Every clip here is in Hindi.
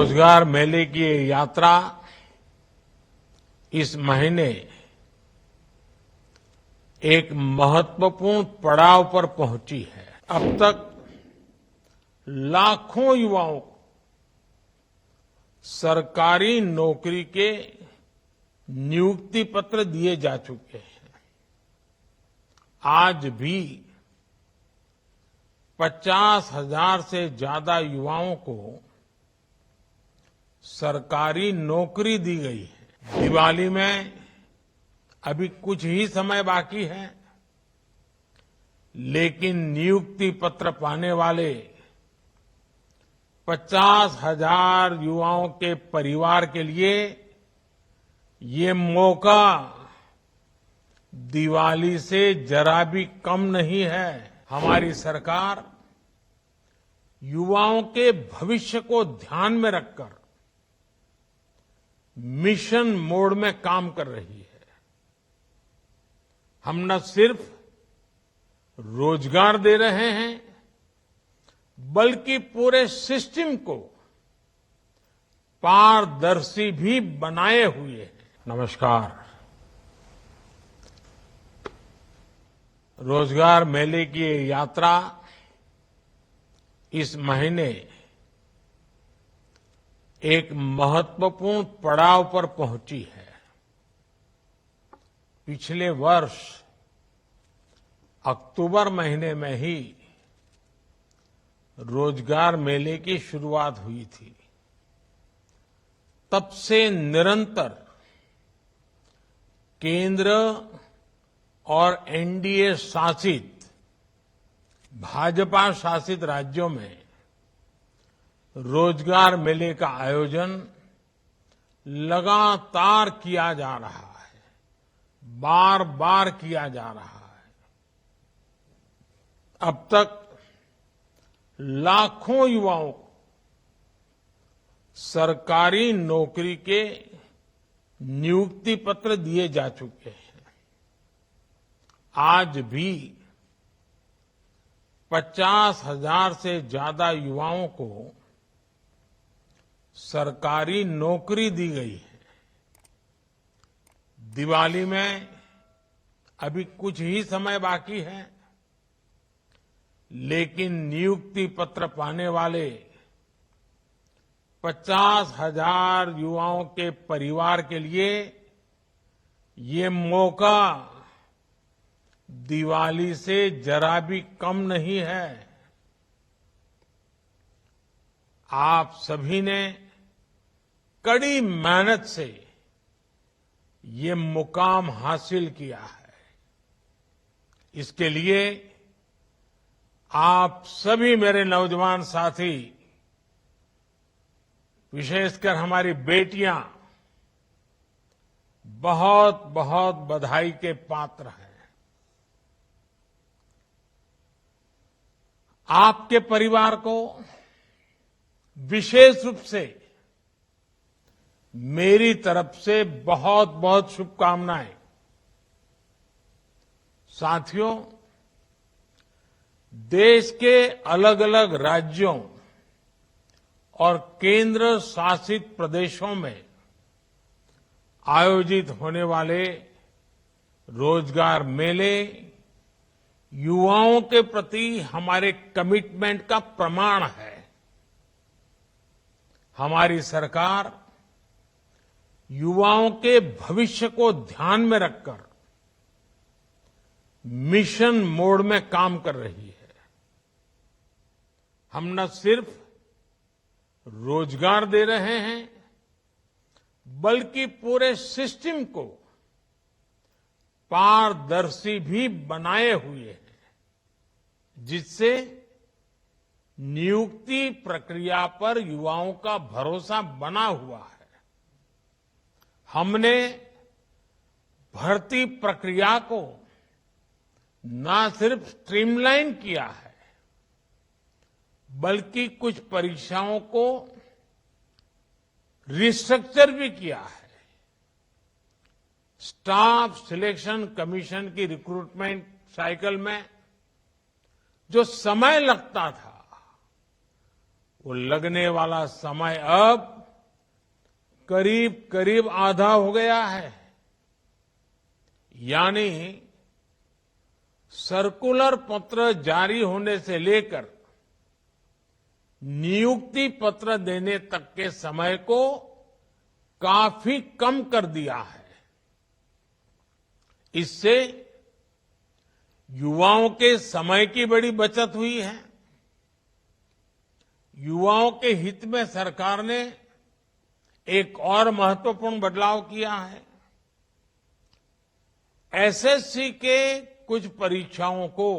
रोजगार मेले की ये यात्रा इस महीने एक महत्वपूर्ण पड़ाव पर पहुंची है। अब तक लाखों युवाओं को सरकारी नौकरी के नियुक्ति पत्र दिए जा चुके हैं। आज भी 50,000 से ज्यादा युवाओं को सरकारी नौकरी दी गई है। दिवाली में अभी कुछ ही समय बाकी है, लेकिन नियुक्ति पत्र पाने वाले 50,000 युवाओं के परिवार के लिए ये मौका दिवाली से जरा भी कम नहीं है। हमारी सरकार युवाओं के भविष्य को ध्यान में रखकर मिशन मोड में काम कर रही है। हम न सिर्फ रोजगार दे रहे हैं, बल्कि पूरे सिस्टम को पारदर्शी भी बनाए हुए हैं। नमस्कार। रोजगार मेले की ये यात्रा इस महीने एक महत्वपूर्ण पड़ाव पर पहुंची है। पिछले वर्ष अक्टूबर महीने में ही रोजगार मेले की शुरुआत हुई थी। तब से निरंतर केंद्र और एनडीए शासित भाजपा शासित राज्यों में रोजगार मेले का आयोजन लगातार किया जा रहा है, बार बार किया जा रहा है। अब तक लाखों युवाओं को सरकारी नौकरी के नियुक्ति पत्र दिए जा चुके हैं। आज भी 50,000 से ज्यादा युवाओं को सरकारी नौकरी दी गई है। दिवाली में अभी कुछ ही समय बाकी है, लेकिन नियुक्ति पत्र पाने वाले 50,000 युवाओं के परिवार के लिए ये मौका दिवाली से जरा भी कम नहीं है। आप सभी ने कड़ी मेहनत से ये मुकाम हासिल किया है। इसके लिए आप सभी मेरे नौजवान साथी, विशेषकर हमारी बेटियां, बहुत बहुत बधाई के पात्र हैं। आपके परिवार को विशेष रूप से मेरी तरफ से बहुत बहुत शुभकामनाएं। साथियों, देश के अलग अलग राज्यों और केंद्र शासित प्रदेशों में आयोजित होने वाले रोजगार मेले युवाओं के प्रति हमारे कमिटमेंट का प्रमाण है। हमारी सरकार युवाओं के भविष्य को ध्यान में रखकर मिशन मोड में काम कर रही है। हम न सिर्फ रोजगार दे रहे हैं, बल्कि पूरे सिस्टम को पारदर्शी भी बनाए हुए हैं, जिससे नियुक्ति प्रक्रिया पर युवाओं का भरोसा बना हुआ है। हमने भर्ती प्रक्रिया को न सिर्फ स्ट्रीमलाइन किया है, बल्कि कुछ परीक्षाओं को रिस्ट्रक्चर भी किया है। स्टाफ सिलेक्शन कमीशन की रिक्रूटमेंट साइकिल में जो समय लगता था, वो लगने वाला समय अब करीब करीब आधा हो गया है। यानी सर्कुलर पत्र जारी होने से लेकर नियुक्ति पत्र देने तक के समय को काफी कम कर दिया है। इससे युवाओं के समय की बड़ी बचत हुई है। युवाओं के हित में सरकार ने एक और महत्वपूर्ण बदलाव किया है। एसएससी के कुछ परीक्षाओं को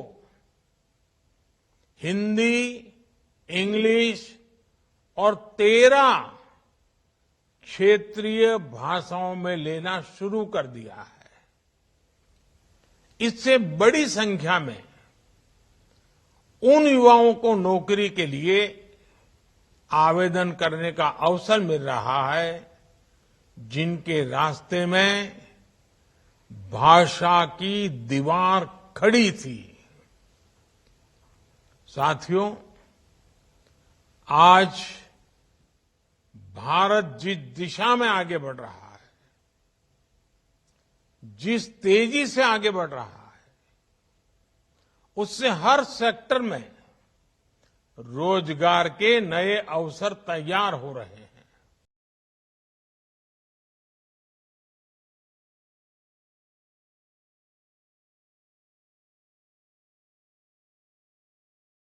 हिंदी, इंग्लिश और 13 क्षेत्रीय भाषाओं में लेना शुरू कर दिया है। इससे बड़ी संख्या में उन युवाओं को नौकरी के लिए आवेदन करने का अवसर मिल रहा है जिनके रास्ते में भाषा की दीवार खड़ी थी। साथियों, आज भारत जिस दिशा में आगे बढ़ रहा है, जिस तेजी से आगे बढ़ रहा है, उससे हर सेक्टर में रोजगार के नए अवसर तैयार हो रहे हैं।